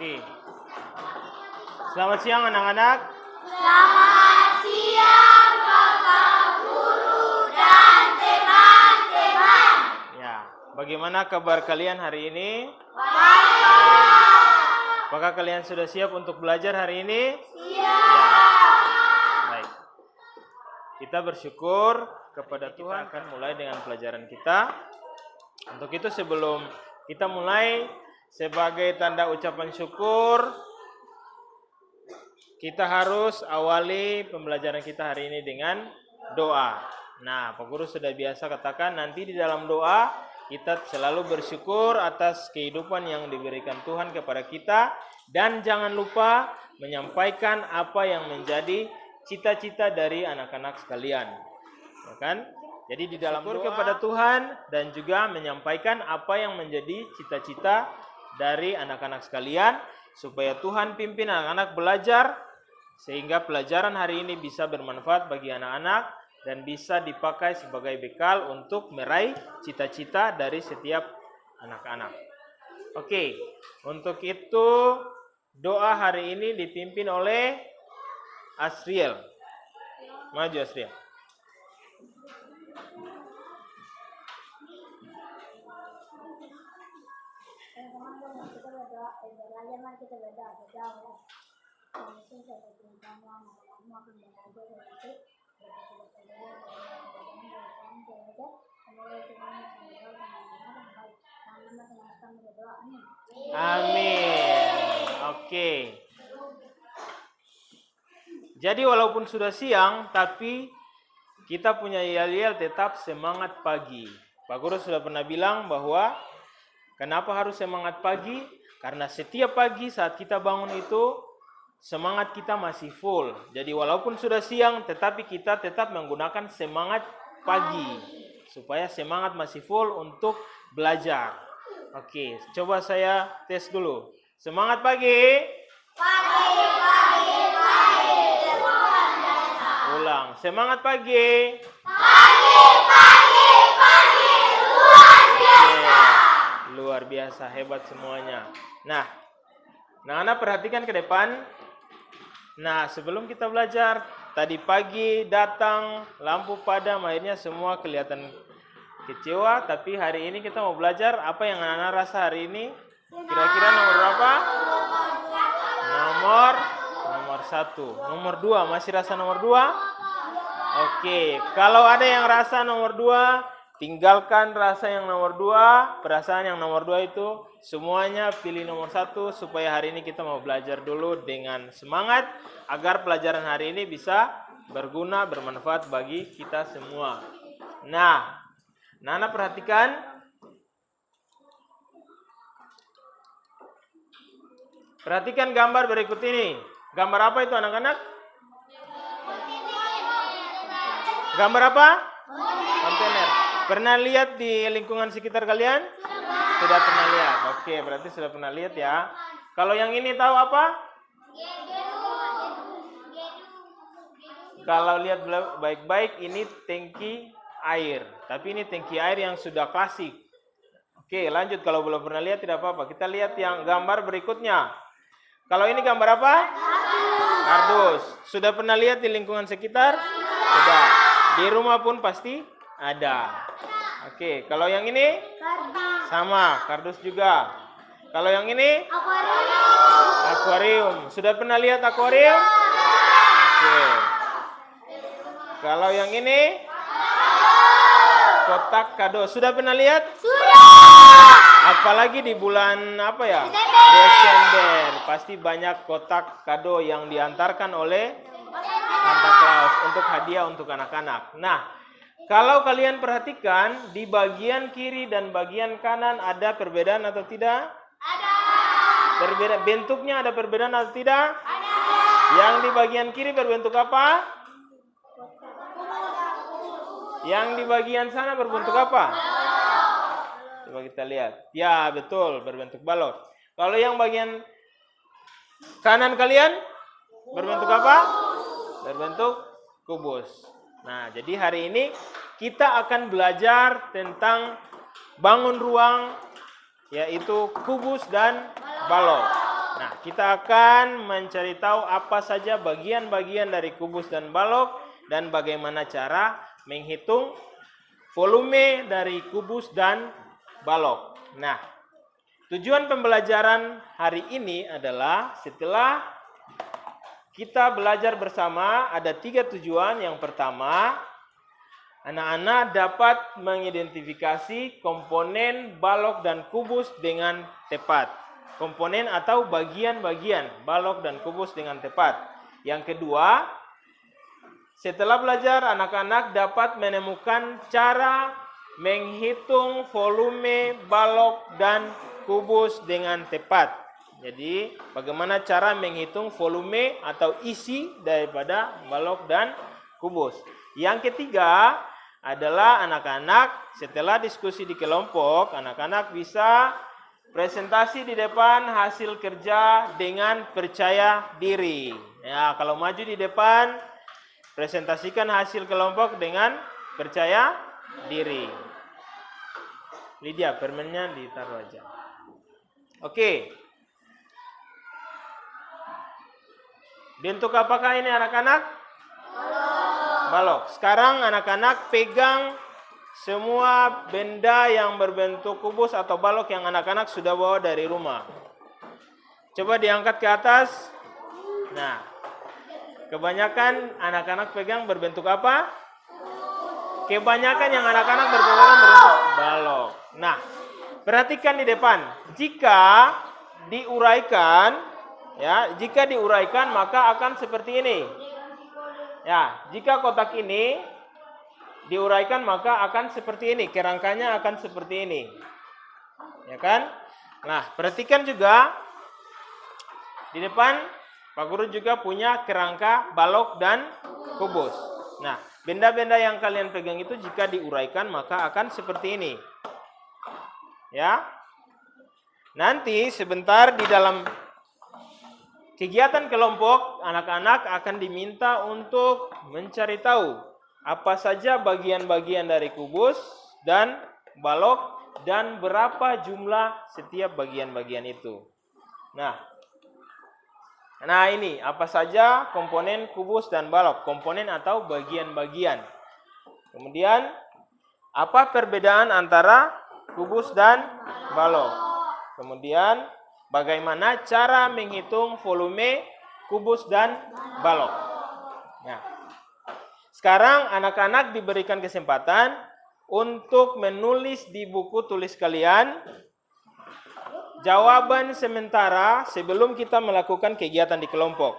Oke. Selamat siang anak-anak. Selamat siang Bapak Guru dan teman-teman. Ya, bagaimana kabar kalian hari ini? Baik. Apakah kalian sudah siap untuk belajar hari ini? Siap. Baik. Kita bersyukur kepada Tuhan akan mulai dengan pelajaran kita. Untuk itu sebelum kita mulai, sebagai tanda ucapan syukur, kita harus awali pembelajaran kita hari ini dengan doa. Nah, Pak Guru sudah biasa katakan nanti di dalam doa kita selalu bersyukur atas kehidupan yang diberikan Tuhan kepada kita, dan jangan lupa menyampaikan apa yang menjadi cita-cita dari anak-anak sekalian. Ya kan? Jadi di dalam doa kepada Tuhan dan juga menyampaikan apa yang menjadi cita-cita dari anak-anak sekalian, supaya Tuhan pimpin anak-anak belajar sehingga pelajaran hari ini bisa bermanfaat bagi anak-anak dan bisa dipakai sebagai bekal untuk meraih cita-cita dari setiap anak-anak. Oke, untuk itu doa hari ini dipimpin oleh Asriel. Maju Asriel. Amin. Oke. Jadi walaupun sudah siang, tapi kita punya yel-yel tetap semangat pagi. Pak Guru sudah pernah bilang bahwa kenapa harus semangat pagi? Karena setiap pagi saat kita bangun itu semangat kita masih full. Jadi walaupun sudah siang, tetapi kita tetap menggunakan semangat pagi supaya semangat masih full untuk belajar. Oke, coba saya tes dulu. Semangat pagi. Pagi. Ulang. Semangat pagi. Pagi. Luar biasa. Oke, luar biasa, hebat semuanya. Nah, anak-anak perhatikan ke depan. Nah, sebelum kita belajar, tadi pagi datang lampu padam, akhirnya semua kelihatan kecewa. Tapi hari ini kita mau belajar apa yang anak-anak rasa hari ini. Kira-kira nomor berapa? Nomor 1. Nomor 2, masih rasa nomor 2? Oke, kalau ada yang rasa nomor 2, tinggalkan rasa yang nomor 2, perasaan yang nomor 2 itu, semuanya pilih nomor 1 supaya hari ini kita mau belajar dulu dengan semangat agar pelajaran hari ini bisa berguna, bermanfaat bagi kita semua. Nah, Nana perhatikan. Perhatikan gambar berikut ini. Gambar apa itu anak-anak? Gambar apa? Kontainer. Pernah lihat di lingkungan sekitar kalian? Sudah pernah lihat. Oke, berarti sudah pernah lihat ya. Kalau yang ini tahu apa? Kalau lihat baik-baik, ini tangki air. Tapi ini tangki air yang sudah klasik. Oke, lanjut. Kalau belum pernah lihat tidak apa-apa. Kita lihat yang gambar berikutnya. Kalau ini gambar apa? Kardus. Sudah pernah lihat di lingkungan sekitar? Sudah. Di rumah pun pasti ada. Oke, kalau yang ini? Sama, kardus juga. Kalau yang ini? Akuarium. Sudah pernah lihat akuarium? Oke. Kalau yang ini? Kotak kado. Sudah pernah lihat? Apalagi di bulan apa ya? Desember. Pasti banyak kotak kado yang diantarkan oleh Santa Claus untuk hadiah untuk anak-anak. Nah, kalau kalian perhatikan di bagian kiri dan bagian kanan ada perbedaan atau tidak? Ada. Bentuknya ada perbedaan atau tidak? Ada. Yang di bagian kiri berbentuk apa? Yang di bagian sana berbentuk apa? Coba kita lihat. Ya, betul, berbentuk balok. Kalau yang bagian kanan kalian berbentuk apa? Berbentuk kubus. Nah, jadi hari ini kita akan belajar tentang bangun ruang, yaitu kubus dan balok. Nah, kita akan mencari tahu apa saja bagian-bagian dari kubus dan balok dan bagaimana cara menghitung volume dari kubus dan balok. Nah, tujuan pembelajaran hari ini adalah setelah kita belajar bersama ada 3 tujuan. Yang pertama, anak-anak dapat mengidentifikasi komponen balok dan kubus dengan tepat. Komponen atau bagian-bagian balok dan kubus dengan tepat. Yang kedua, setelah belajar anak-anak dapat menemukan cara menghitung volume balok dan kubus dengan tepat. Jadi, bagaimana cara menghitung volume atau isi daripada balok dan kubus. Yang ketiga adalah anak-anak setelah diskusi di kelompok, anak-anak bisa presentasi di depan hasil kerja dengan percaya diri. Ya, kalau maju di depan, presentasikan hasil kelompok dengan percaya diri. Lydia, permennya ditaruh aja. Oke. Bentuk apakah ini anak-anak? Balok. Sekarang anak-anak pegang semua benda yang berbentuk kubus atau balok yang anak-anak sudah bawa dari rumah. Coba diangkat ke atas. Nah, kebanyakan anak-anak pegang berbentuk apa? Kebanyakan yang anak-anak berpegang berbentuk balok. Nah, perhatikan di depan. Jika diuraikan, jika diuraikan maka akan seperti ini. Ya, jika kotak ini diuraikan maka akan seperti ini, kerangkanya akan seperti ini. Ya kan? Nah, perhatikan juga di depan Pak Guru juga punya kerangka balok dan kubus. Nah, benda-benda yang kalian pegang itu jika diuraikan maka akan seperti ini. Ya. Nanti sebentar di dalam kegiatan kelompok anak-anak akan diminta untuk mencari tahu apa saja bagian-bagian dari kubus dan balok dan berapa jumlah setiap bagian-bagian itu. Nah ini apa saja komponen kubus dan balok, komponen atau bagian-bagian. Kemudian apa perbedaan antara kubus dan balok. Kemudian bagaimana cara menghitung volume kubus dan balok. Nah, sekarang anak-anak diberikan kesempatan untuk menulis di buku tulis kalian jawaban sementara sebelum kita melakukan kegiatan di kelompok.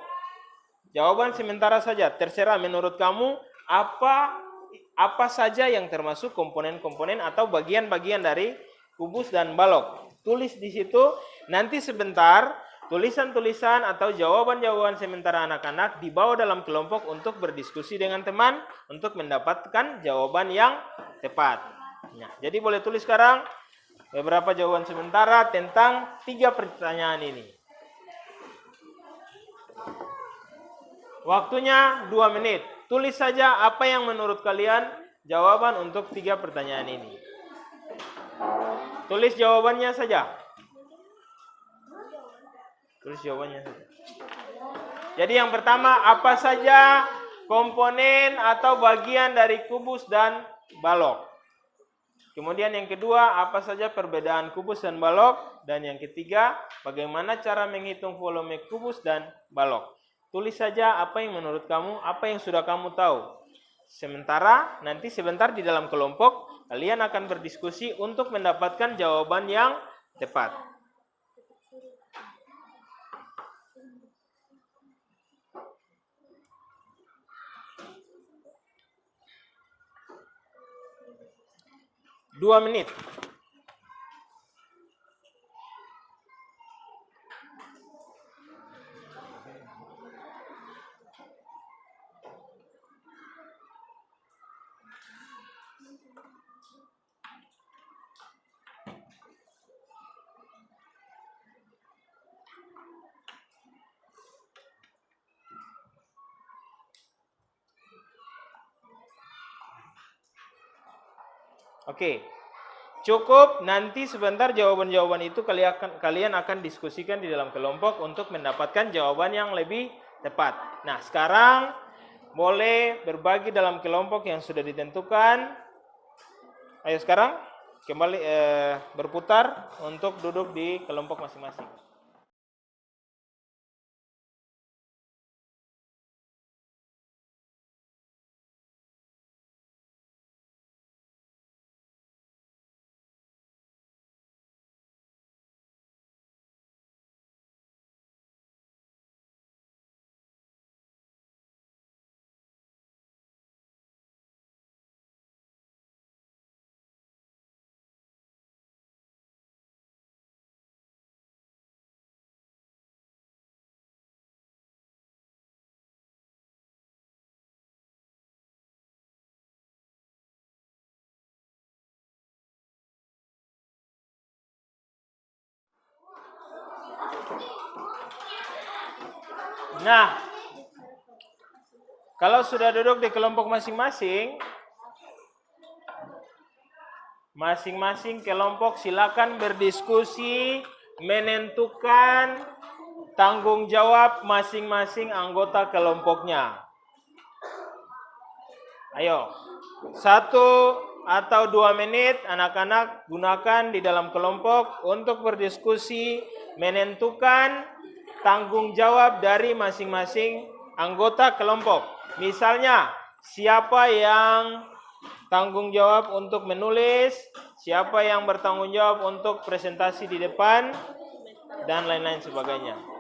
Jawaban sementara saja, terserah menurut kamu apa saja yang termasuk komponen-komponen atau bagian-bagian dari kubus dan balok. Tulis di situ, nanti sebentar tulisan-tulisan atau jawaban-jawaban sementara anak-anak dibawa dalam kelompok untuk berdiskusi dengan teman untuk mendapatkan jawaban yang tepat. Nah, jadi boleh tulis sekarang beberapa jawaban sementara tentang 3 pertanyaan ini. Waktunya 2 menit. Tulis saja apa yang menurut kalian jawaban untuk 3 pertanyaan ini. Tulis jawabannya saja. Tulis jawabannya saja. Jadi yang pertama, apa saja komponen atau bagian dari kubus dan balok. Kemudian yang kedua, apa saja perbedaan kubus dan balok. Dan yang ketiga, bagaimana cara menghitung volume kubus dan balok. Tulis saja apa yang menurut kamu, apa yang sudah kamu tahu. Sementara nanti sebentar di dalam kelompok, kalian akan berdiskusi untuk mendapatkan jawaban yang tepat. Dua menit. Oke. cukup nanti sebentar jawaban-jawaban itu kalian akan diskusikan di dalam kelompok untuk mendapatkan jawaban yang lebih tepat. Nah, sekarang boleh berbagi dalam kelompok yang sudah ditentukan. Ayo sekarang kembali berputar untuk duduk di kelompok masing-masing. Nah, kalau sudah duduk di kelompok masing-masing, masing-masing kelompok silakan berdiskusi menentukan tanggung jawab masing-masing anggota kelompoknya. Ayo, 1 atau 2 menit anak-anak gunakan di dalam kelompok untuk berdiskusi menentukan tanggung jawab dari masing-masing anggota kelompok. Misalnya, siapa yang tanggung jawab untuk menulis, siapa yang bertanggung jawab untuk presentasi di depan, dan lain-lain sebagainya.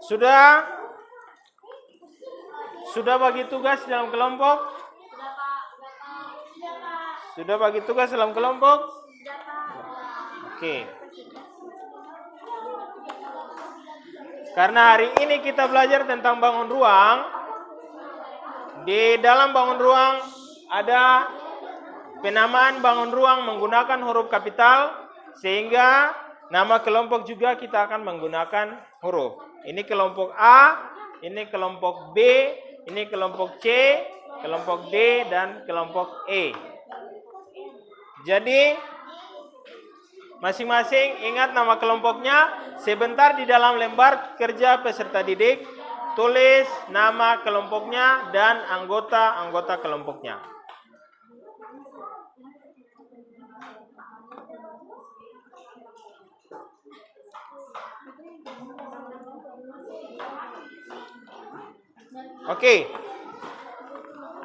Sudah bagi tugas dalam kelompok? Sudah bagi tugas dalam kelompok? Oke. Karena hari ini kita belajar tentang bangun ruang. Di dalam bangun ruang ada penamaan bangun ruang menggunakan huruf kapital, sehingga nama kelompok juga kita akan menggunakan huruf. Ini kelompok A, ini kelompok B, ini kelompok C, kelompok D, dan kelompok E. Jadi, masing-masing ingat nama kelompoknya. Sebentar di dalam lembar kerja peserta didik, tulis nama kelompoknya dan anggota-anggota kelompoknya. Oke,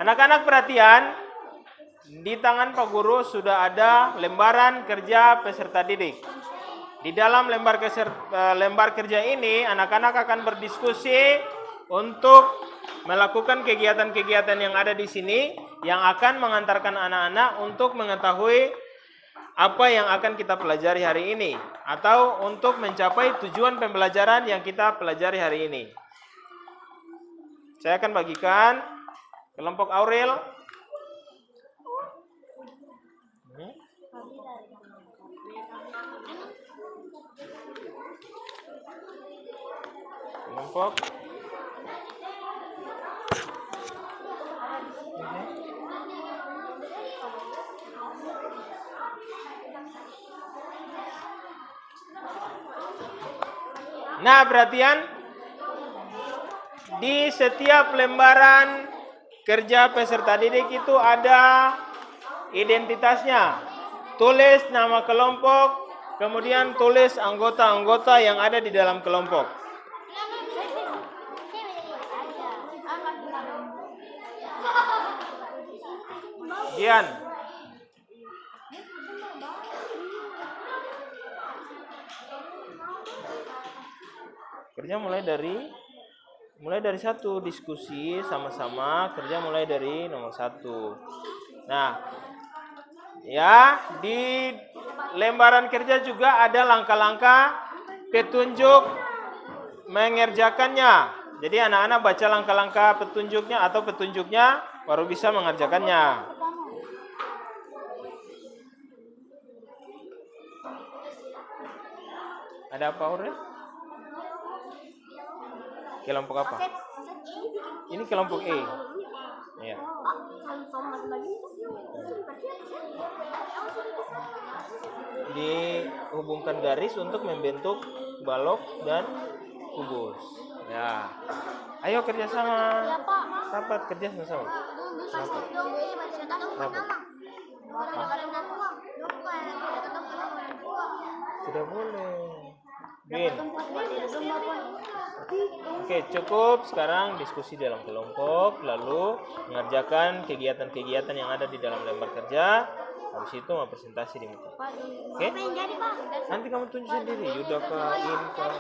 anak-anak perhatian, di tangan Pak Guru sudah ada lembaran kerja peserta didik. Di dalam lembar kerja ini, anak-anak akan berdiskusi untuk melakukan kegiatan-kegiatan yang ada di sini, yang akan mengantarkan anak-anak untuk mengetahui apa yang akan kita pelajari hari ini, atau untuk mencapai tujuan pembelajaran yang kita pelajari hari ini. Saya akan bagikan kelompok Aurel. Kelompok. Nah, perhatian. Di setiap lembaran kerja peserta didik itu ada identitasnya. Tulis nama kelompok, kemudian tulis anggota-anggota yang ada di dalam kelompok. Dian. Kerja mulai dari mulai dari 1, diskusi sama-sama kerja mulai dari nomor 1. Nah, ya di lembaran kerja juga ada langkah-langkah petunjuk mengerjakannya. Jadi anak-anak baca langkah-langkah petunjuknya atau petunjuknya baru bisa mengerjakannya. Ada apa, Aurel? Kelompok apa? Ini kelompok E. Ya. Dihubungkan garis untuk membentuk balok dan kubus. Ya. Ayo kerjasama. Rapat kerja sama-sama. Tidak boleh. Bin. Oke, cukup. Sekarang diskusi dalam kelompok, lalu mengerjakan kegiatan-kegiatan yang ada di dalam lembar kerja. Habis itu mau presentasi di muka. Oke? Nanti kamu tunjuk sendiri. Yuda kah, In kah?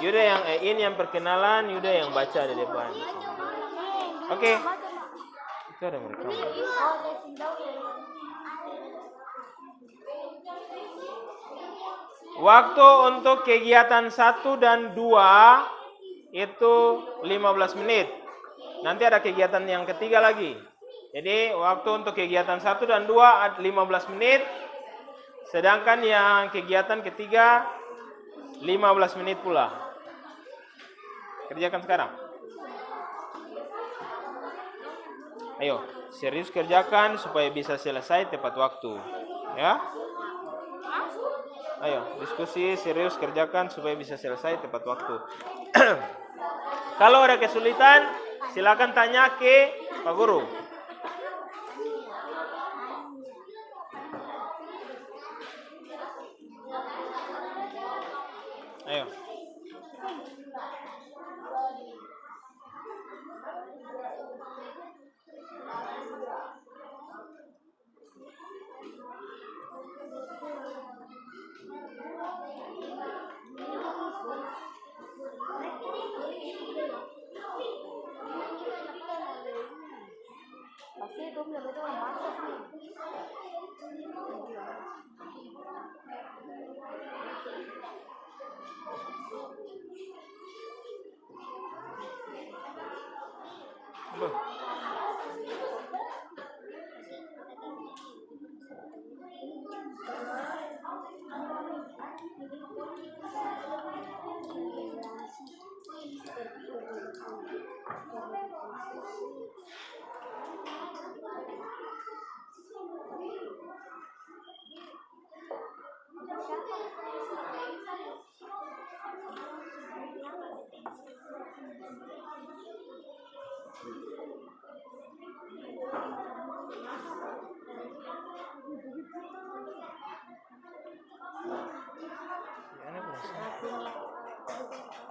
Yuda yang In yang perkenalan, Yuda yang baca di depan. Oke. Itu ada mereka. Waktu untuk kegiatan 1 dan 2 itu 15 menit. Nanti ada kegiatan yang ketiga lagi. Jadi waktu untuk kegiatan 1 dan 2 15 menit. Sedangkan yang kegiatan ketiga 15 menit pula. Kerjakan sekarang. Ayo, serius kerjakan supaya bisa selesai tepat waktu. Ya. Ayo, diskusi serius kerjakan supaya bisa selesai tepat waktu. Kalau ada kesulitan, silakan tanya ke Pak Guru. Ayo.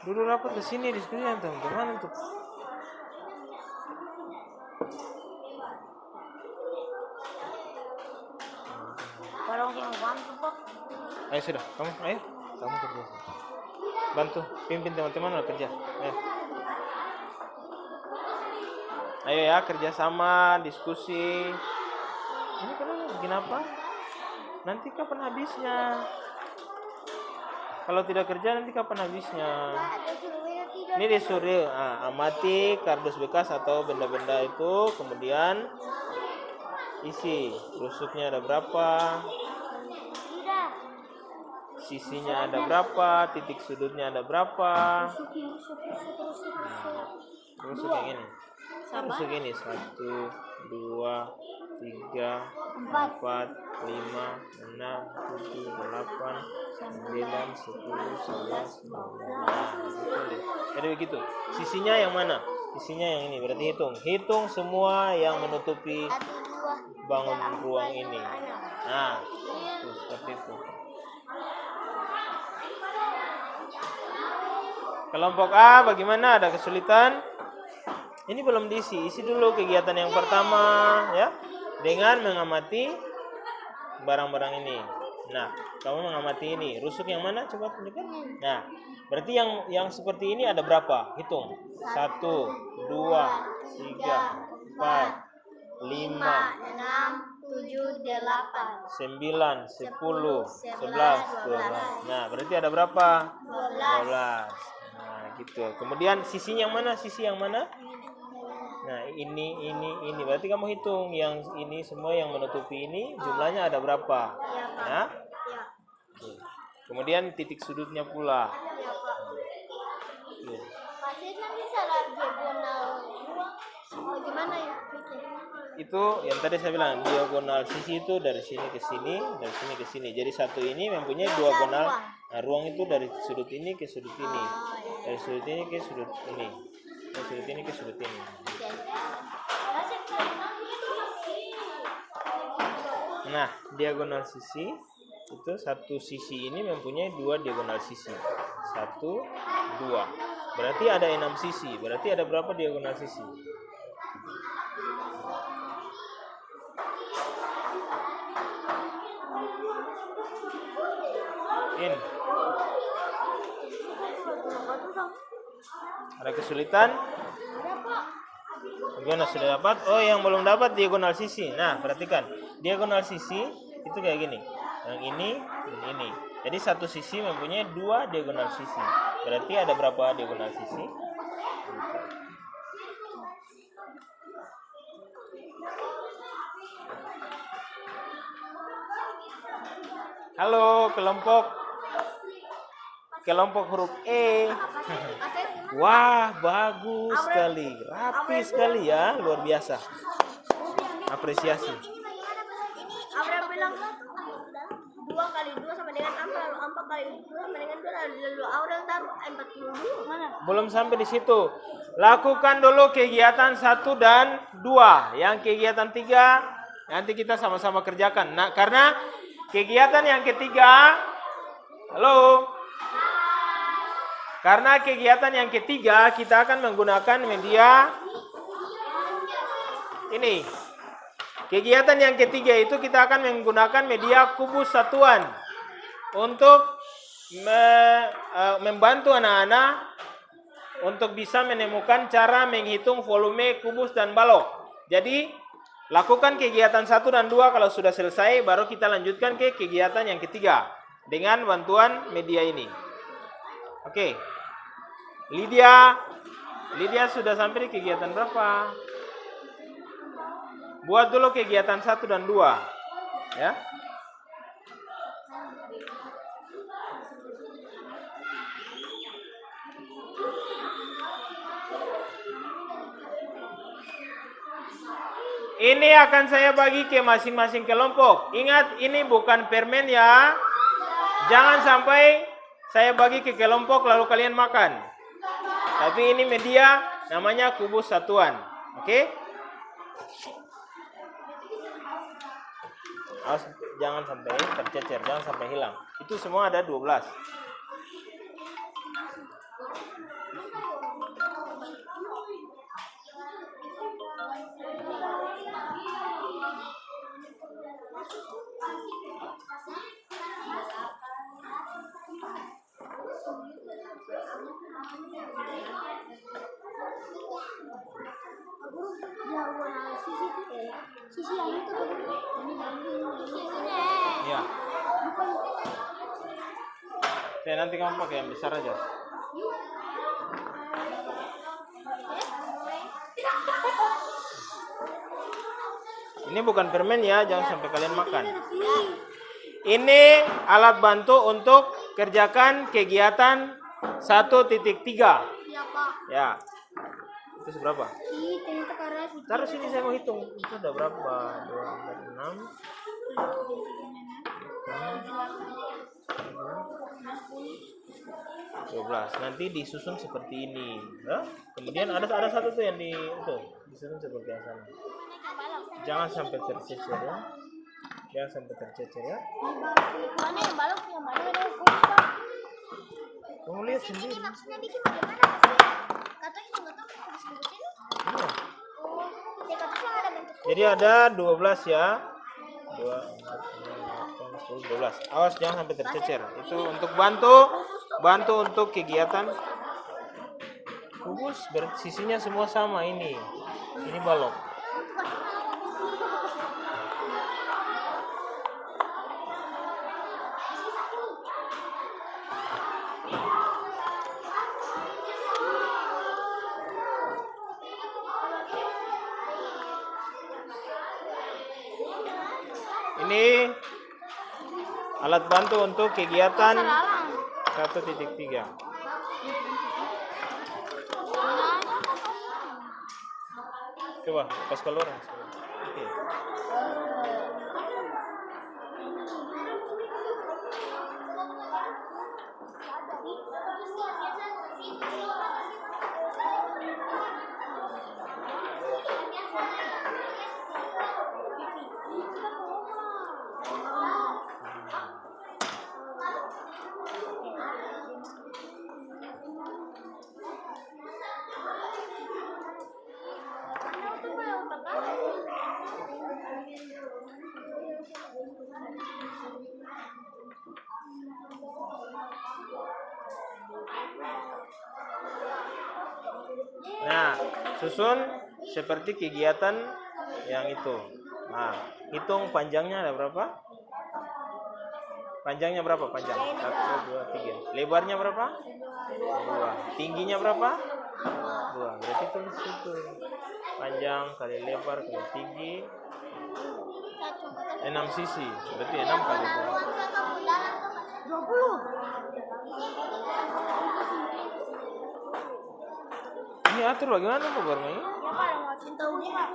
Dulu rapat ke sini diskusi teman-teman untuk ayo sudah, kamu kerja. Bantu, pimpin teman-teman kerja. Ayo ya, kerjasama, diskusi. Ini kenapa? Nanti kapan habisnya? Kalau tidak kerja nanti kapan habisnya? Ini disuruh amati kardus bekas atau benda-benda itu, kemudian isi. Rusuknya ada berapa? Sisinya ada berapa? Titik sudutnya ada berapa? Rusuk yang ini. Rusuk ini 1, 2, 3, 4, 5, 6, 7, 8, 9, 10, 11, 12. Jadi begitu. Sisinya yang mana? Sisinya yang ini. Berarti hitung semua yang menutupi bangun ruang ini. Nah, itu, seperti itu. Kelompok A bagaimana? Ada kesulitan? Ini belum diisi. Isi dulu kegiatan yang pertama ya, dengan mengamati barang-barang ini. Nah, kamu mengamati ini. Rusuk yang mana? Coba tunjukkan. Nah, berarti yang seperti ini ada berapa? Hitung. 1, 2, 3, 4, 5, 6, 7, 8, 9, 10, 11, 12. Nah, berarti ada berapa? 12. Nah, gitu. Kemudian sisinya yang mana? Sisi yang mana? Nah, ini. Berarti kamu hitung yang ini semua yang menutupi ini jumlahnya ada berapa? Ya. Oke. Kemudian titik sudutnya pula. Oke. Pasti nanti salah diagonal. Bagaimana ya? Itu yang tadi saya bilang diagonal sisi itu dari sini ke sini, dari sini ke sini. Jadi satu ini mempunyai diagonal. Nah, ruang itu dari sudut ini ke sudut ini, dari sudut ini ke sudut ini, dari sudut ini ke sudut ini. Nah, diagonal sisi itu satu sisi ini mempunyai dua diagonal sisi. 1, 2. Berarti ada 6 sisi. Berarti ada berapa diagonal sisi? In. Ada kesulitan? Gimana, sudah dapat? Oh, yang belum dapat diagonal sisi. Nah, perhatikan. Diagonal sisi itu kayak gini. Yang ini dan ini. Jadi satu sisi mempunyai dua diagonal sisi. Berarti ada berapa diagonal sisi? Halo, kelompok huruf E. Wah, bagus sekali. Rapi sekali ya, luar biasa. Apresiasi. Abraham bilang 2 kali 2 sama dengan 4, lalu 4 kali 2 sama dengan 2, lalu Aurel taruh 42. Mana? Belum sampai di situ. Lakukan dulu kegiatan 1 dan 2. Yang kegiatan 3 nanti kita sama-sama kerjakan. Nah, karena kegiatan yang ketiga, halo. Karena kegiatan yang ketiga kita akan menggunakan media ini. Kegiatan yang ketiga itu kita akan menggunakan media kubus satuan untuk membantu anak-anak untuk bisa menemukan cara menghitung volume kubus dan balok. Jadi, lakukan kegiatan 1 dan 2, kalau sudah selesai baru kita lanjutkan ke kegiatan yang ketiga dengan bantuan media ini. Oke. Lydia sudah sampai di kegiatan berapa? Buat dulu kegiatan 1 dan 2. Ya. Ini akan saya bagi ke masing-masing kelompok. Ingat, ini bukan permen ya. Jangan sampai saya bagi ke kelompok lalu kalian makan. Tapi ini media namanya kubus satuan. Oke? Jangan sampai tercecer, jangan sampai hilang. Itu semua ada 12. Sisi yang itu Ya. Oke, nanti kamu pakai yang besar aja. Ini bukan permen ya, jangan sampai kalian makan. Ini alat bantu untuk kerjakan kegiatan 1.3. Iya, Pak. Ya. Itu seberapa? Ternyata karena Taruh sini, saya mau hitung. Itu ada berapa? 2, 4, 6. 12. Nanti disusun seperti ini. Ya? Kemudian ada satu tuh yang disusun seperti yang sana. Jangan sampai tercecer ya. Jangan sampai tercecer ya. mana yang balok yang mana yang Kamu lihat sendiri. ini maksudnya bikin bagaimana sih? Katanya juga tuh habis bentuk ini. Iya. Oh, ya katanya ada bentuk. Jadi ada 12 ya. 2, 4, 5, 8, 12. Awas jangan sampai tercecer. Itu untuk bantu untuk kegiatan kubus. Sisinya semua sama ini. Ini balok. Ini alat bantu untuk kegiatan 1.3. Coba pas keluar. Oke. Nah, susun seperti kegiatan yang itu. Nah, hitung panjangnya ada berapa? Panjangnya berapa panjang? 1, 2, 3. Lebarnya berapa? 2. Tingginya berapa? 2. Berarti tulis itu. Panjang kali lebar kali tinggi 6 sisi. Berarti 6 kali 2. 20. Ini atur bagaimana Pak Gormi? Ya Pak, mau cinta unik Pak.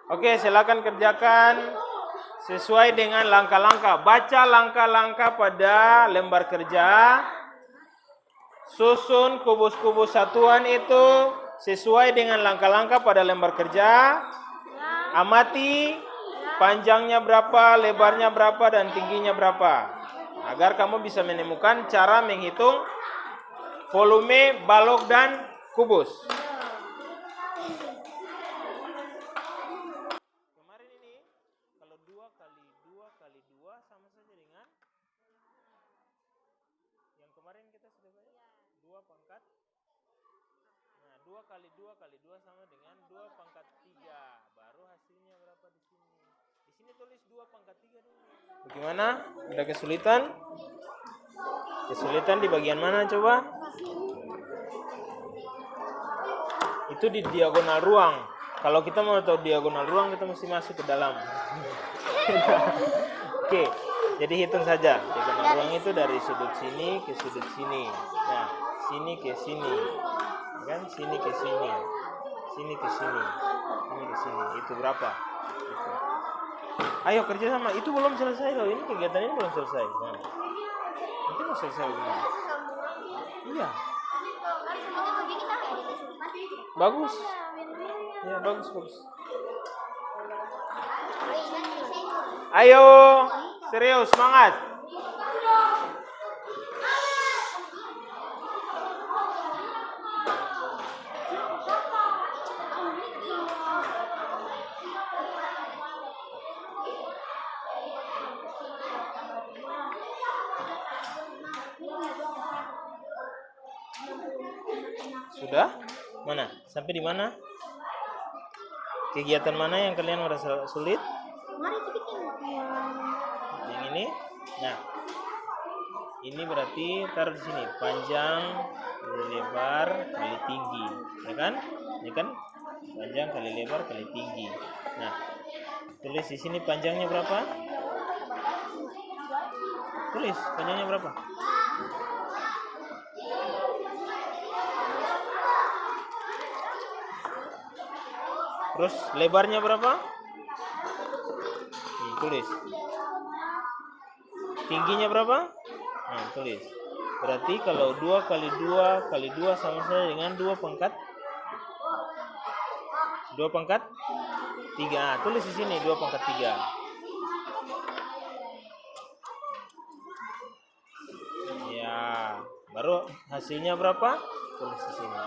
Oke, silakan kerjakan sesuai dengan langkah-langkah. Baca langkah-langkah pada lembar kerja. Susun kubus-kubus satuan itu sesuai dengan langkah-langkah pada lembar kerja. Amati panjangnya berapa, lebarnya berapa, dan tingginya berapa. Agar kamu bisa menemukan cara menghitung volume balok dan kubus. Kemarin ini kalau 2 kali 2 kali 2 sama saja dengan yang kemarin kita sudah bayar 2 pangkat. Nah, 2 kali 2 kali 2 sama dengan 2 pangkat 3. Baru hasilnya berapa di sini? Di sini tulis 2 pangkat 3 dulu. Bagaimana? Ada kesulitan? Kesulitan di bagian mana coba? Itu di diagonal ruang. Kalau kita mau tahu diagonal ruang, kita mesti masuk ke dalam. Oke, jadi hitung saja. Diagonal ruang itu dari sudut sini ke sudut sini. Nah, sini ke sini. Kan sini ke sini. Sini ke sini. Ini ke sini. Itu berapa? Itu. Ayo kerja sama. Itu belum selesai loh. Ini kegiatan ini belum selesai. Nah. Itu belum selesai gimana? Iya. Bagus. Ya, bagus. Ayo, serius, semangat. Sudah? Mana? Sampai di mana? Kegiatan mana yang kalian merasa sulit? Yang ini? Nah, ini berarti taruh di sini. Panjang kali lebar kali tinggi, ya kan? Ya kan? Panjang kali lebar kali tinggi. Nah, tulis di sini panjangnya berapa? Tulis panjangnya berapa? Terus lebarnya berapa? Tulis. Tingginya berapa? Nah, tulis. Berarti kalau 2 kali 2 kali 2 sama saja dengan 2 pangkat 2 pangkat 3. Nah, tulis di sini 2 pangkat 3. Ya, Baru hasilnya berapa? Tulis di sini.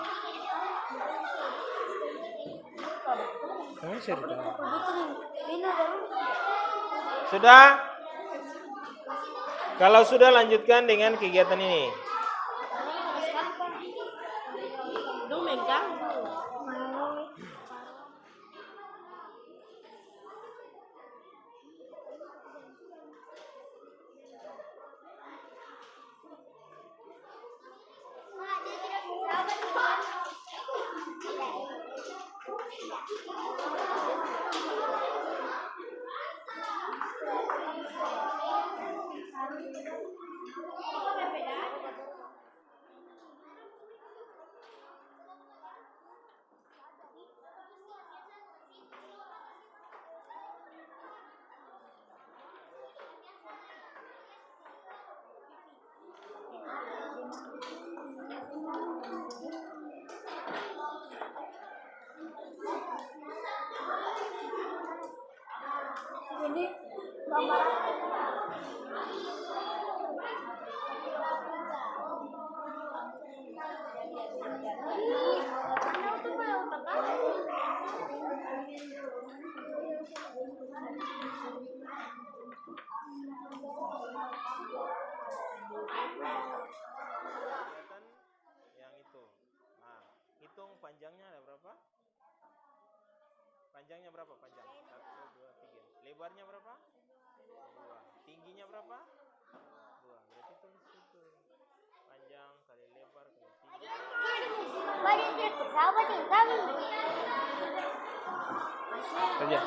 Sudah? Kalau sudah, lanjutkan dengan kegiatan ini. Ini gambar Yang itu. Nah, hitung panjangnya ada berapa? Panjangnya berapa panjang? 1, 2, 3. Lebarnya berapa? 2. Tingginya berapa? 2. Berarti tulis itu. Panjang kali lebar kali tinggi. Kerja.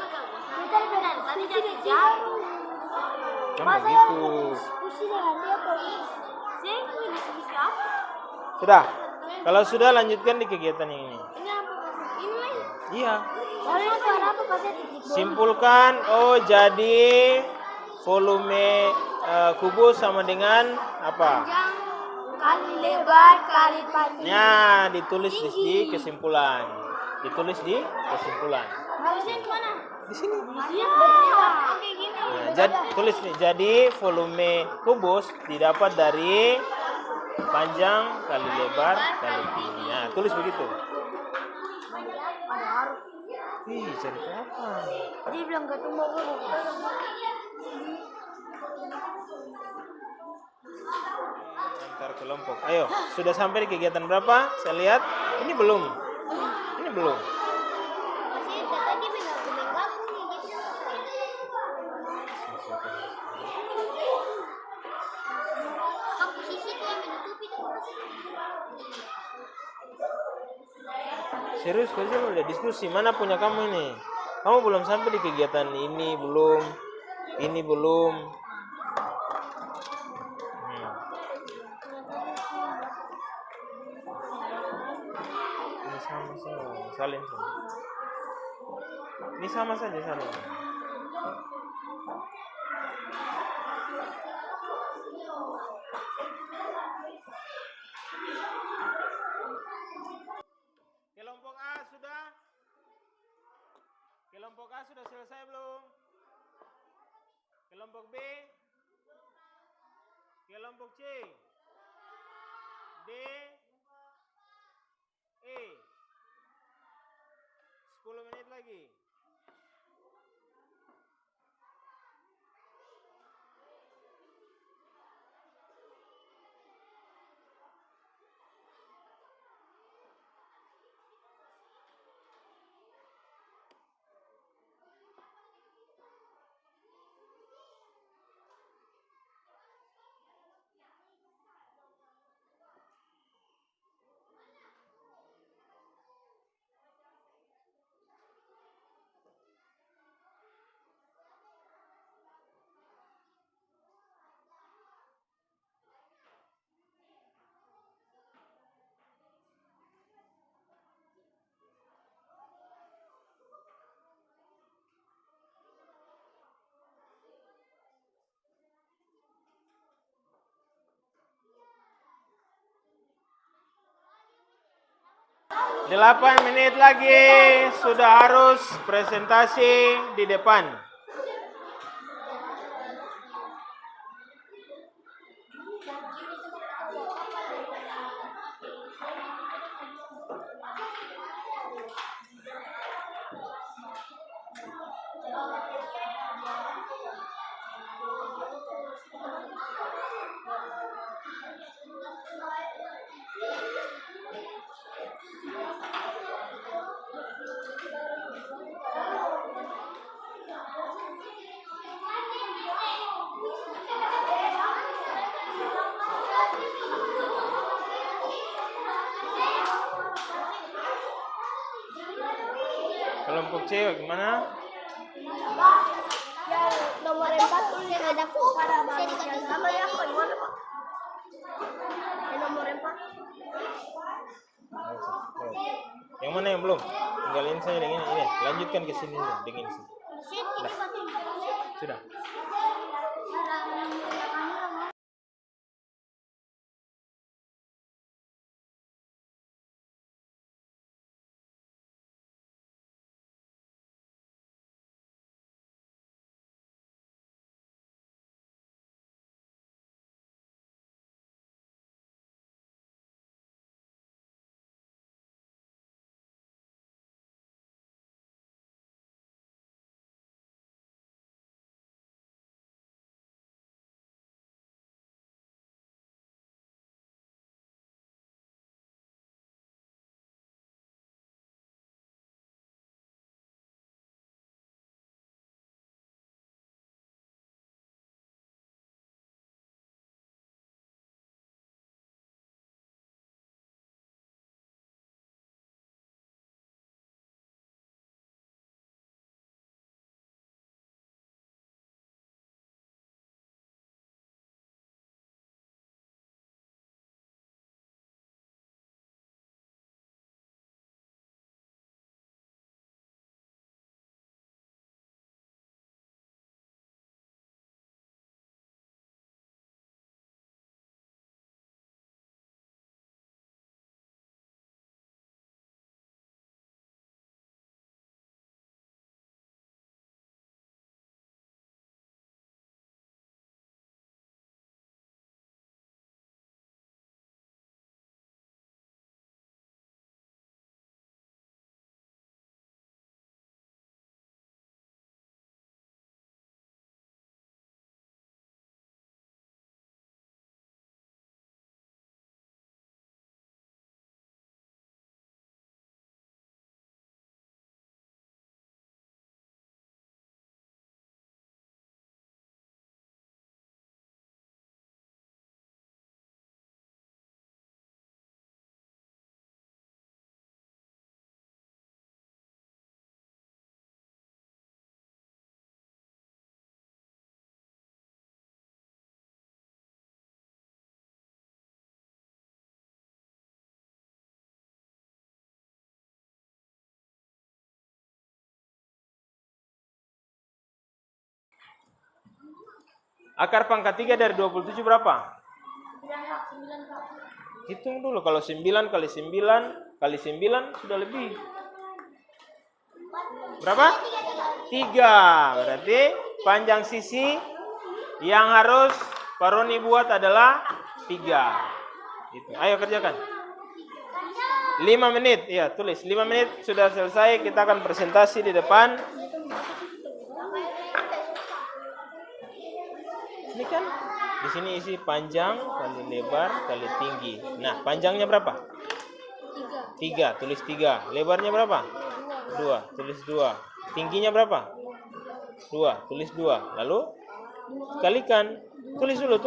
Kan begitu. Sudah. Kalau sudah, lanjutkan di kegiatan yang ini. Iya. Simpulkan. Oh, jadi volume kubus sama dengan apa? Kali lebar kali panjang. Ya, ditulis di kesimpulan. Ditulis di kesimpulan. Harusnya kemana? Di sini. Iya. Oke gini. Nah, jadi tulis nih. Jadi volume kubus didapat dari panjang kali lebar kali tinggi. Nah, tulis begitu. Ih, cerita apa? Dia bilang ketemu Antar kelompok. Ayo, sudah sampai di kegiatan berapa? Saya lihat. Ini belum. Ini belum. tadi menggabung gitu. Komposisi tuh yang menutupi tuh. Serius, kau aja udah diskusi. Mana punya kamu ini? Kamu belum sampai di kegiatan ini, belum. Ini belum. Ini sama semua, salin semua. Ini sama saja salin. Kelompok A sudah? Kelompok A sudah selesai belum? Kelompok B? Kelompok C? D? E? 10 menit lagi. Delapan menit lagi, sudah harus presentasi di depan. Kelompok cewek gimana? Yang nomor 4 tulis ada pada bagus yang sama ya kok gimana Pak? Yang nomor 4. Yang mana yang belum? Tinggalin saya dengan ini. Lanjutkan ke sini dengan sini. Sudah. Akar pangkat 3 dari 27 berapa? Hitung dulu, kalau 9 kali 9 kali 9 sudah lebih. Berapa? 3. Berarti panjang sisi yang harus Pak Roni buat adalah 3. Gitu. Ayo kerjakan. 5 menit. Iya, tulis. 5 menit sudah selesai. Kita akan presentasi di depan. Ini kan di sini isi panjang kali lebar kali tinggi. Nah, panjangnya berapa? 3. Tulis 3. Lebarnya berapa? 2. Tulis 2. Tingginya berapa? 2. Tulis 2. Lalu kalikan. Tulis dulu.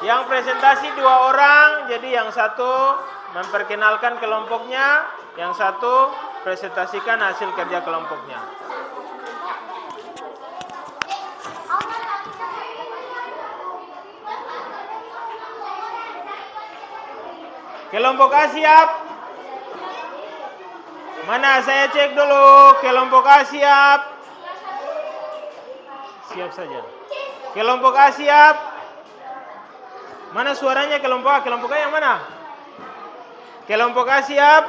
Yang presentasi 2 orang, jadi yang satu memperkenalkan kelompoknya, yang satu presentasikan hasil kerja kelompoknya. Kelompok A siap? Mana saya cek dulu, kelompok A siap? Siap saja. Kelompok A siap? Mana suaranya kelompok A? Kelompok A yang mana? Kelompok A siap?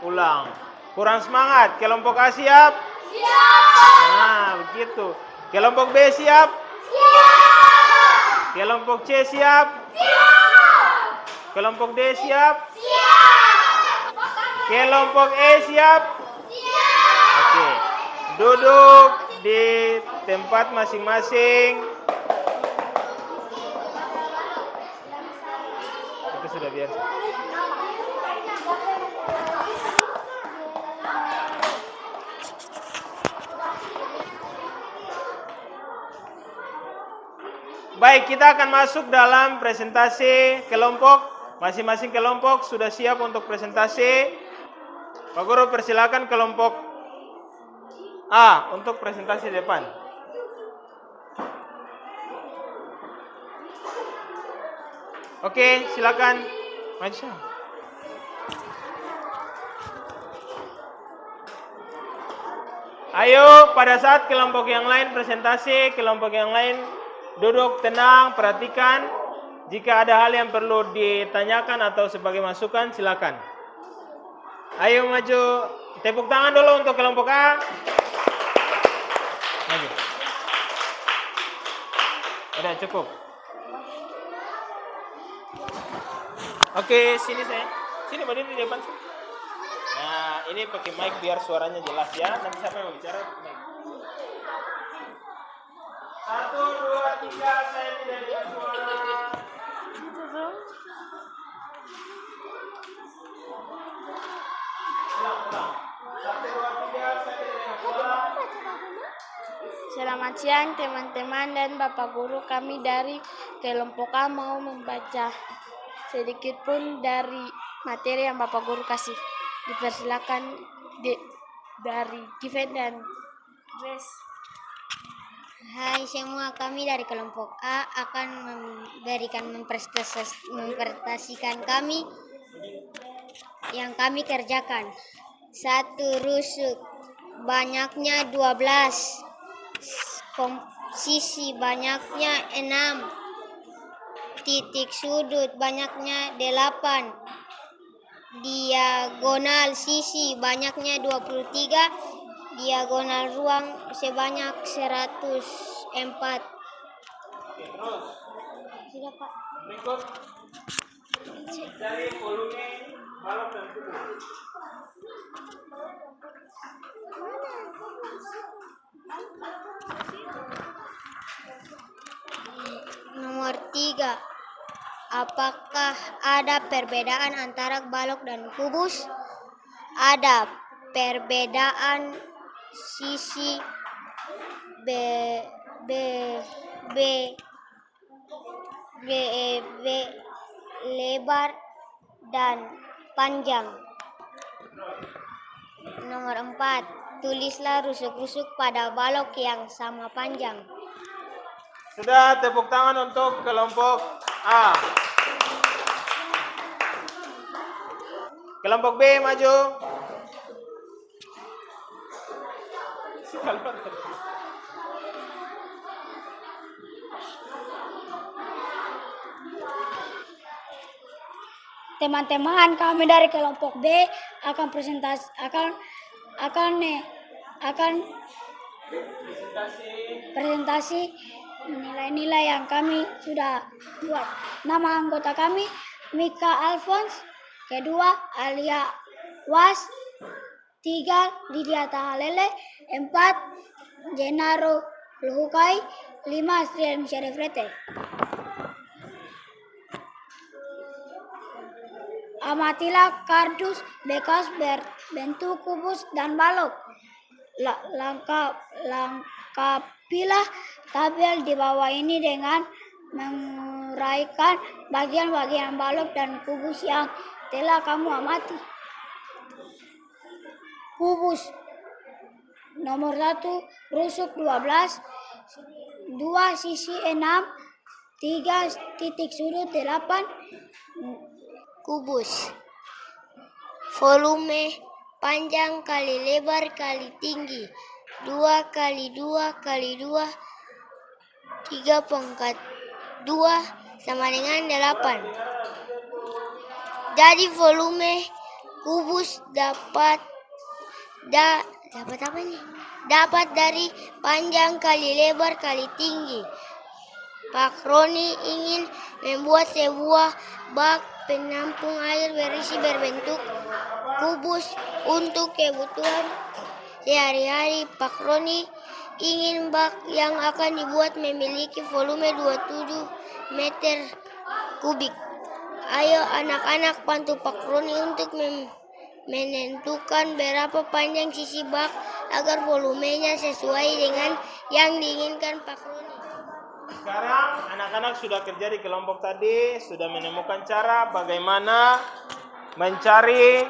Ulang. Kurang semangat. Kelompok A siap? Siap. Nah, begitu. Kelompok B siap? Siap. Kelompok C siap? Siap. Kelompok D siap? Siap. Kelompok E siap? Siap. Oke. Duduk di tempat masing-masing. Itu sudah biasa. Baik, kita akan masuk dalam presentasi kelompok. Masing-masing kelompok sudah siap untuk presentasi. Pak Guru persilakan kelompok A untuk presentasi depan. Oke, silakan maju. Ayo, pada saat kelompok yang lain presentasi, kelompok yang lain duduk tenang, perhatikan. Jika ada hal yang perlu ditanyakan atau sebagai masukan, silakan. Ayo maju. Tepuk tangan dulu untuk kelompok A. Maju. Udah cukup. Oke, sini saya. Sini berdiri di depan. Nah, ini pakai mic biar suaranya jelas ya. Nanti siapa yang mau bicara? Mic. 1, 2, 3, saya tidak dengar suara. Ulang. 1, 2, 3, saya tidak dengar suara. Selamat siang teman-teman dan Bapak Guru, kami dari kelompok A mau membaca sedikit pun dari materi yang Bapak Guru kasih. Dipersilakan dari Given dan Grace. Hai semua, kami dari kelompok A akan mempresentasikan kami yang kami kerjakan. 1. Rusuk banyaknya 12, sisi banyaknya 6, titik sudut banyaknya 8, diagonal sisi banyaknya 23, diagonal ruang sebanyak 104. Terus. Sudah, Pak. Berikut dari volume balok dan kubu. Nomor 3. Apakah ada perbedaan antara balok dan kubus? Ada perbedaan sisi lebar dan panjang. Nomor 4. Tulislah rusuk-rusuk pada balok yang sama panjang. Sudah, tepuk tangan untuk kelompok A. Kelompok B maju. Teman-teman, kami dari kelompok B akan presentasi nilai-nilai yang kami sudah buat. Nama anggota kami Mika Alphonse, kedua Alia Was, 3 Lydia Tahalele, 4 Jenaro Luhukai, 5 Astrid Syarifrete. Amatilah kardus bekas berbentuk kubus dan balok. Lengkapilah tabel di bawah ini dengan menguraikan bagian-bagian balok dan kubus yang telah kamu amati. Kubus nomor 1 rusuk 12, 2 sisi 6, 3 titik sudut 8. Kubus. Volume panjang kali lebar kali tinggi. 2 kali 2 kali 2, 3 pangkat 2 sama dengan 8. Jadi volume kubus dapat apa ini? Dapat dari panjang kali lebar kali tinggi. Pak Roni ingin membuat sebuah bak penampung air berisi berbentuk kubus untuk kebutuhan sehari-hari. Pak Roni ingin bak yang akan dibuat memiliki volume 27 meter kubik. Ayo anak-anak bantu Pak Roni untuk menentukan berapa panjang sisi bak agar volumenya sesuai dengan yang diinginkan Pak Roni. Sekarang anak-anak sudah kerja di kelompok tadi, sudah menemukan cara bagaimana mencari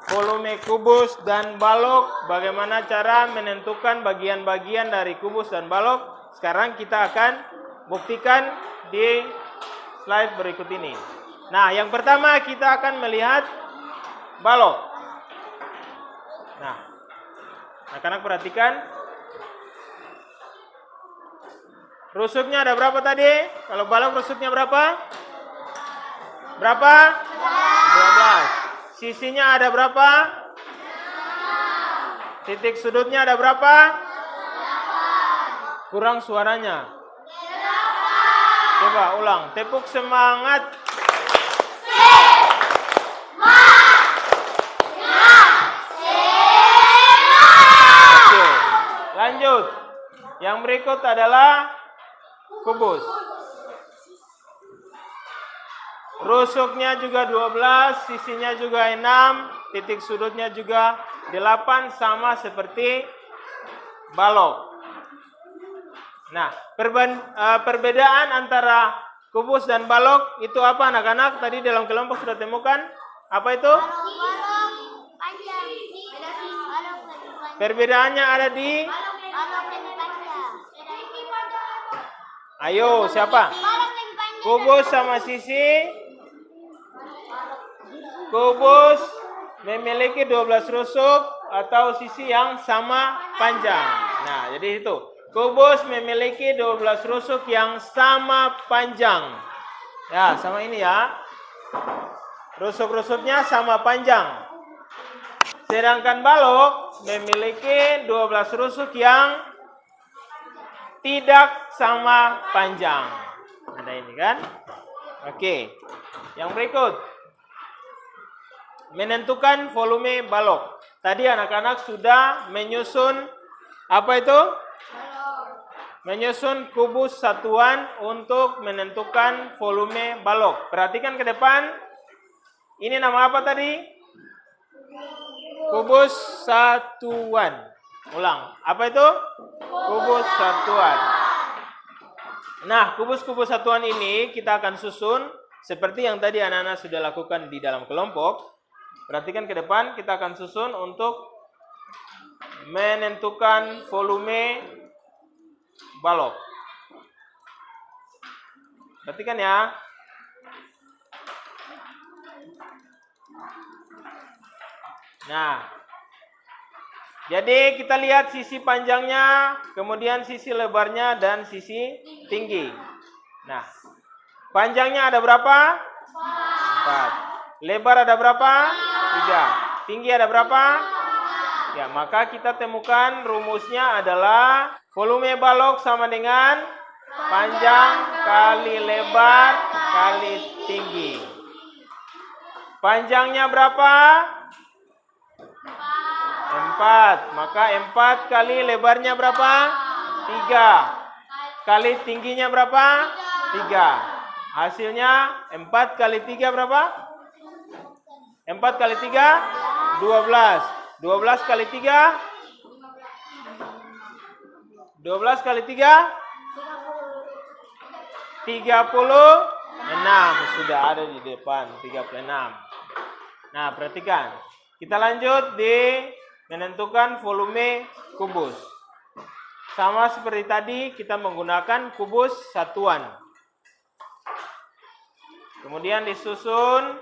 volume kubus dan balok, bagaimana cara menentukan bagian-bagian dari kubus dan balok. Sekarang kita akan buktikan di slide berikut ini. Nah, yang pertama kita akan melihat balok. Nah, anak-anak perhatikan. Rusuknya ada berapa tadi? Kalau balok rusuknya berapa? Berapa? 12. Sisinya ada berapa? Titik sudutnya ada berapa? Kurang suaranya. Coba ulang. Tepuk semangat. Oke, lanjut. Yang berikut adalah kubus. Rusuknya juga 12, sisinya juga 6, titik sudutnya juga 8, sama seperti balok. Nah, perbedaan antara kubus dan balok itu apa anak-anak? Tadi dalam kelompok sudah temukan. Apa itu? Perbedaannya ada di... Ayo, siapa? Kubus sama sisi. Kubus memiliki 12 rusuk atau sisi yang sama panjang. Nah, jadi itu. Kubus memiliki 12 rusuk yang sama panjang. Ya, sama ini ya. Rusuk-rusuknya sama panjang. Sedangkan balok memiliki 12 rusuk yang tidak sama panjang. Ada ini kan? Oke. Yang berikut. Menentukan volume balok. Tadi anak-anak sudah menyusun apa itu? Menyusun kubus satuan untuk menentukan volume balok. Perhatikan ke depan. Ini nama apa tadi? Kubus satuan. Ulang. Apa itu? Kubus satuan. Nah, kubus-kubus satuan ini kita akan susun seperti yang tadi anak-anak sudah lakukan di dalam kelompok. Perhatikan ke depan, kita akan susun untuk menentukan volume balok. Perhatikan ya. Nah, jadi kita lihat sisi panjangnya, kemudian sisi lebarnya, dan sisi tinggi. Nah, panjangnya ada berapa? 4. Lebar ada berapa? 3. Tinggi ada berapa? Ya, maka kita temukan rumusnya adalah volume balok sama dengan panjang kali lebar kali tinggi. Panjangnya berapa? 4. Maka 4 kali lebarnya berapa? 3. Kali tingginya berapa? 3. Hasilnya 4 kali 3 berapa? 4 kali 3? 12. 12 kali 3? 12 kali 3? 36 sudah ada di depan 36. Nah, perhatikan. Kita lanjut di menentukan volume kubus. Sama seperti tadi, kita menggunakan kubus satuan. Kemudian disusun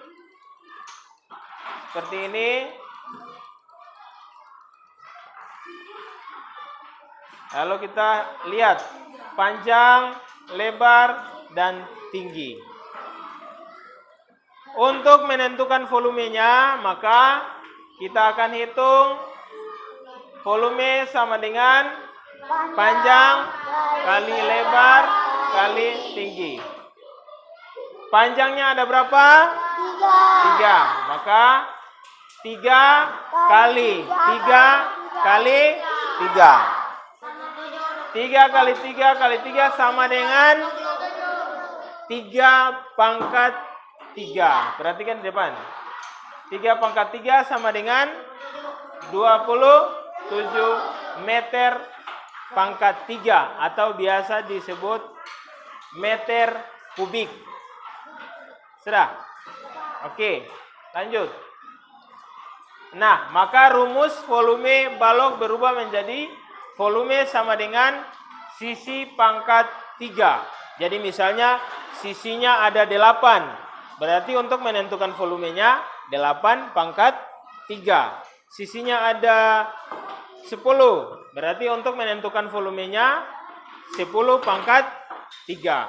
seperti ini. Lalu kita lihat panjang, lebar, dan tinggi. Untuk menentukan volumenya, maka kita akan hitung volume sama dengan panjang kali lebar kali tinggi. Panjangnya ada berapa? 3. Maka 3 kali 3 kali 3 kali 3 sama dengan 3 pangkat 3. Perhatikan di depan. 3 pangkat 3 sama dengan 27 meter pangkat 3 atau biasa disebut meter kubik. Sudah? Oke, lanjut. Nah, maka rumus volume balok berubah menjadi volume sama dengan sisi pangkat 3. Jadi misalnya sisinya ada 8. Berarti untuk menentukan volumenya 8 pangkat 3. Sisinya ada 10. Berarti untuk menentukan volumenya 10 pangkat 3.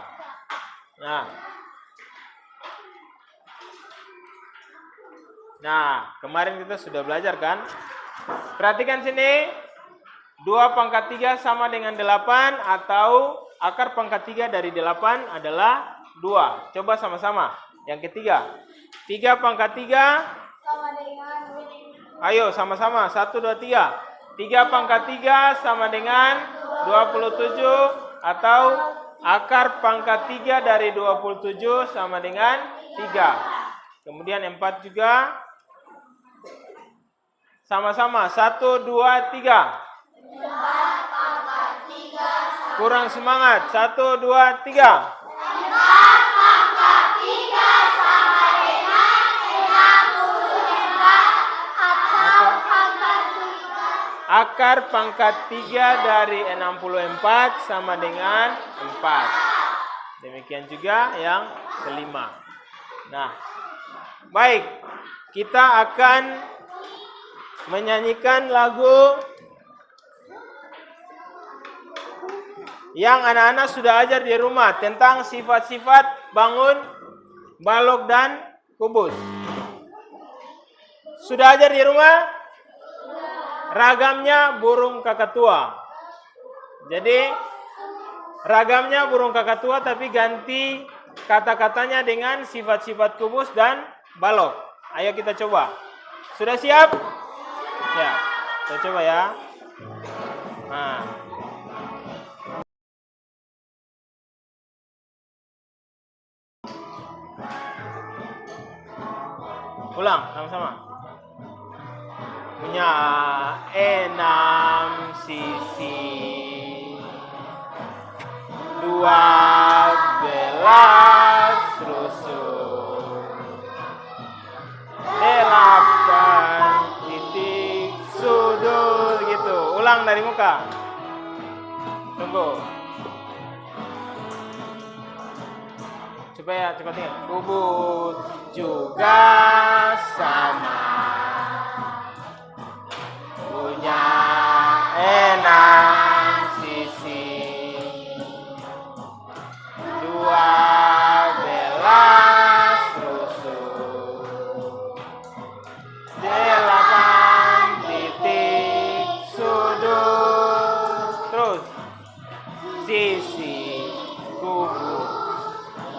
Nah, kemarin kita sudah belajar kan? Perhatikan sini. 2 pangkat 3 sama dengan 8 atau akar pangkat 3 dari 8 adalah 2. Coba sama-sama. Yang ketiga. 3 pangkat 3 sama dengan, ayo sama-sama. 1, 2, 3. 3 pangkat 3 sama dengan 27 atau akar pangkat 3 dari 27 sama dengan 3. Kemudian 4 juga. Sama-sama. 1, 2, 3. Kurang semangat. 1, 2, 3. Akar pangkat 3 dari 64 sama dengan 4. Demikian juga yang kelima. Nah, baik. Kita akan menyanyikan lagu yang anak-anak sudah ajar di rumah tentang sifat-sifat bangun, balok, dan kubus. Sudah ajar di rumah? Ragamnya burung kakatua. Jadi ragamnya burung kakatua tapi ganti kata-katanya dengan sifat-sifat kubus dan balok. Ayo kita coba. Sudah siap? Ya, kita coba ya. Nah. Ulang sama-sama. Punya 6 sisi, 12 rusuk, 8 titik sudut gitu. Ulang dari muka. Tunggu. Supaya cepat ingat. Kubus juga sama. Punya 6 sisi, 12 rusuk, 8 titik sudut. Terus sisi kubus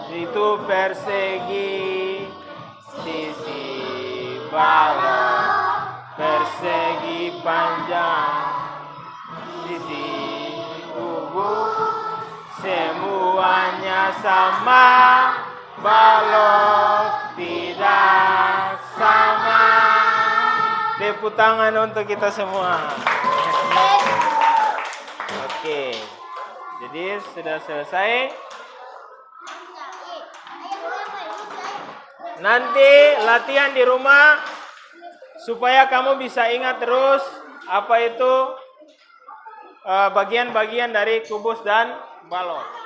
itu persegi, sisi balok persegi panjang, sisi kubus semuanya sama, balok tidak sama. Tepuk tangan untuk kita semua. Oke, jadi sudah selesai. Nanti latihan di rumah supaya kamu bisa ingat terus apa itu bagian-bagian dari kubus dan balok.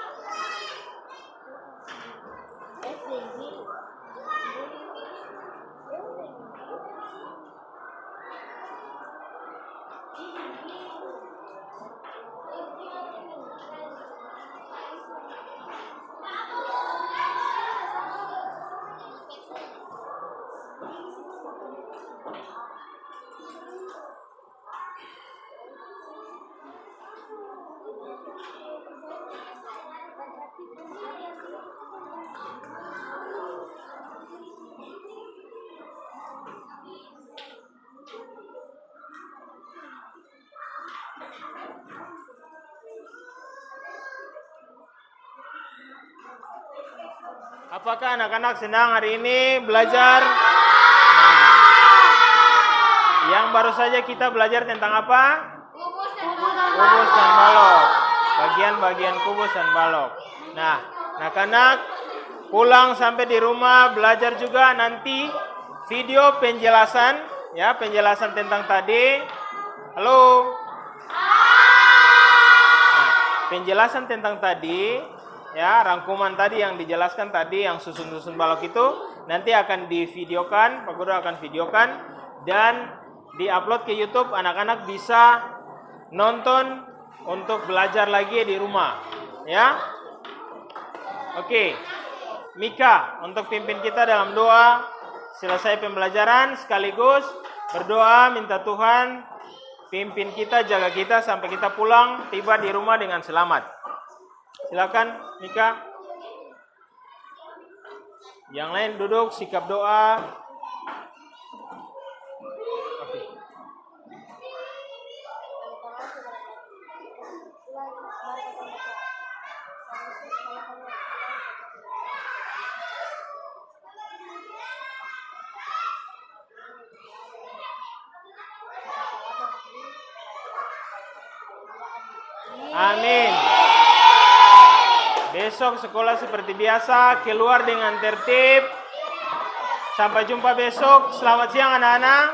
Apakah anak-anak senang hari ini belajar? Nah, yang baru saja kita belajar tentang apa? Kubus dan balok. Bagian-bagian kubus dan balok. Nah, anak-anak pulang sampai di rumah belajar juga nanti video penjelasan, ya, penjelasan tentang tadi. Halo. Nah, penjelasan tentang tadi, ya, rangkuman tadi yang dijelaskan tadi, yang susun-susun balok itu nanti akan divideokan, Pak Guru akan videokan dan diupload ke YouTube. Anak-anak bisa nonton untuk belajar lagi di rumah, ya. Oke, Mika untuk pimpin kita dalam doa selesai pembelajaran, sekaligus berdoa minta Tuhan pimpin kita, jaga kita sampai kita pulang tiba di rumah dengan selamat. Silakan Mika. Yang lain duduk, sikap doa. Oke. Amin. Besok sekolah seperti biasa, keluar dengan tertib. Sampai jumpa besok. Selamat siang anak-anak.